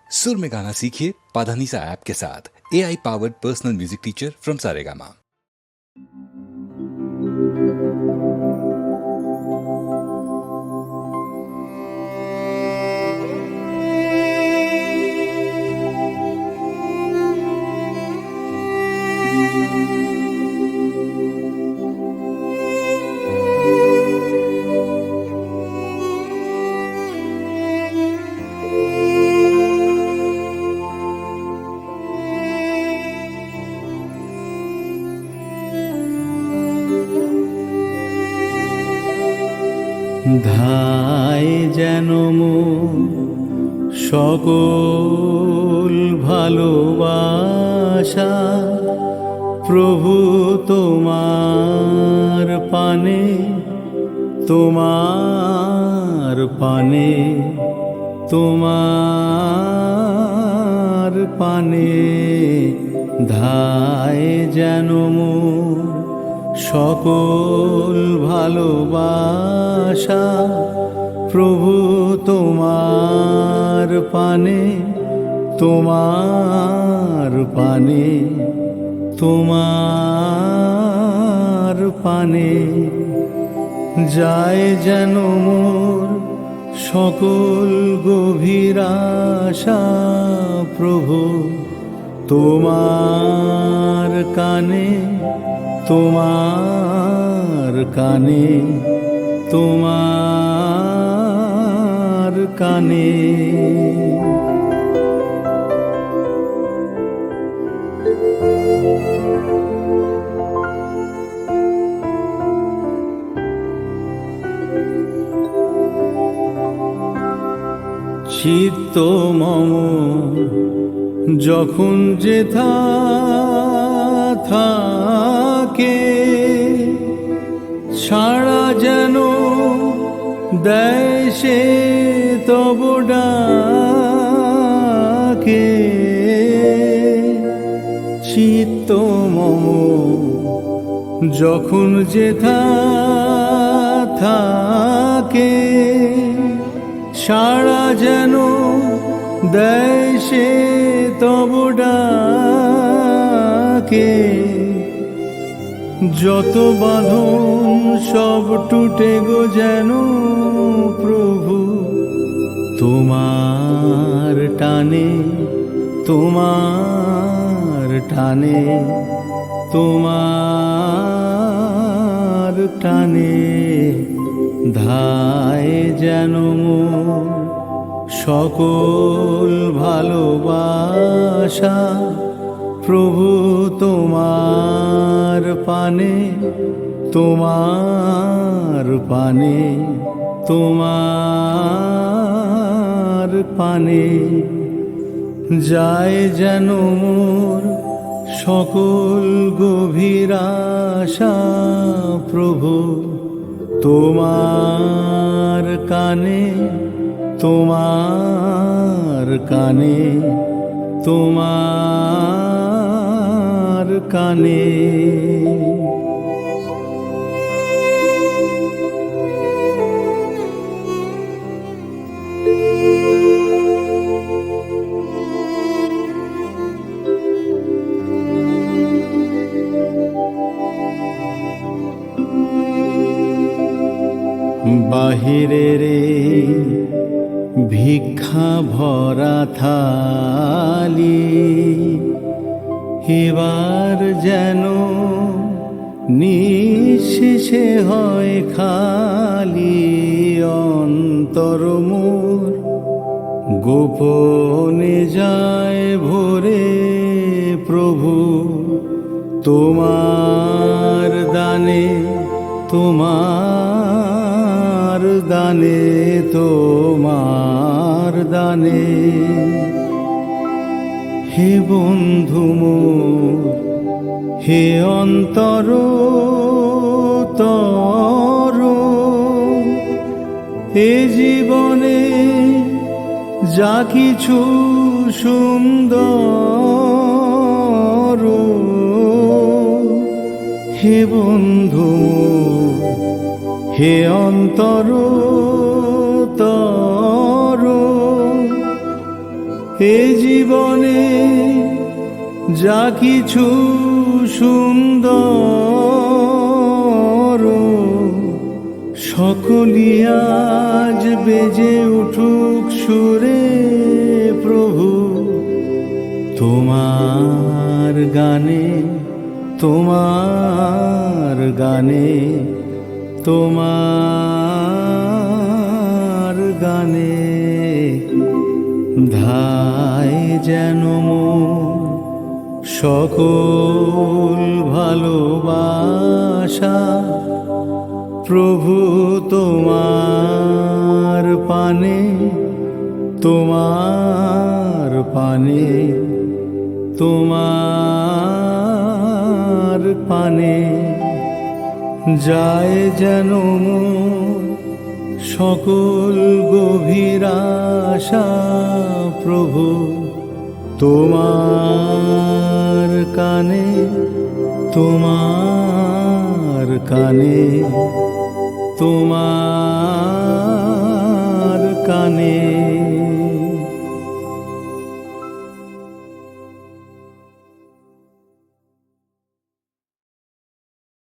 सुर में गाना सीखिए पाधानीसा ऐप के साथ। AI powered personal music teacher from Saregama. ধায় যেন সকল ভালোবাসা প্রভু তোমার পানে, তোমার পানে, তোমার পানে। ধায় যেন সকল ভালোবাসা প্রভু তোমার পানে, তোমার পানে, তোমার পানে। যায় যেন মোর সকল গভীর আশা প্রভু তোমার কানে, তোমার কানে, তোমার কানে। চিত্ত মম যখন যেথা থাকে, সাড়া যেন দেয় সে তব ডাকে। চিত্ত মম যখন যেথা থাকে, সাড়া যেন দেয় সে তব ডাকে। যত বাঁধন সব টুটে গো যেন প্রভু তোমার টানে, তোমার টানে, তোমার টানে। ধায় যেন সকল ভালোবাসা প্রভু তোমার পানে, তোমার পানে, তোমার পানে। যায় যেন মোর সকল গভীর আশা প্রভু তোমার কানে, তোমার কানে, তোমার কানে। বাহিরের ভিক্ষা ভরা থালি এবার যেন নিঃশেষে হয় খালি। অন্তর মোর গোপনে যায় ভরে প্রভু তোমার দানে, তোমার দানে, তোমার দানে। হে বন্ধু মোর, হে অন্তর তর, এ জীবনে যা কিছু সুন্দর, হে বন্ধু হে অন্তর তর, এ জীবনে যা কিছু সুন্দর সকলি আজ বেজে উঠুক সুরে প্রভু তোমার গানে, তোমার গানে, তোমার গানে ধায় যেন মন সকল ভালোবাসা প্রভু তোমার পানে, তোমার পানে, তোমার পানে যায় যেন মন সকল গভীর আশা প্রভু তোমার কানে, তোমার কানে, তোমার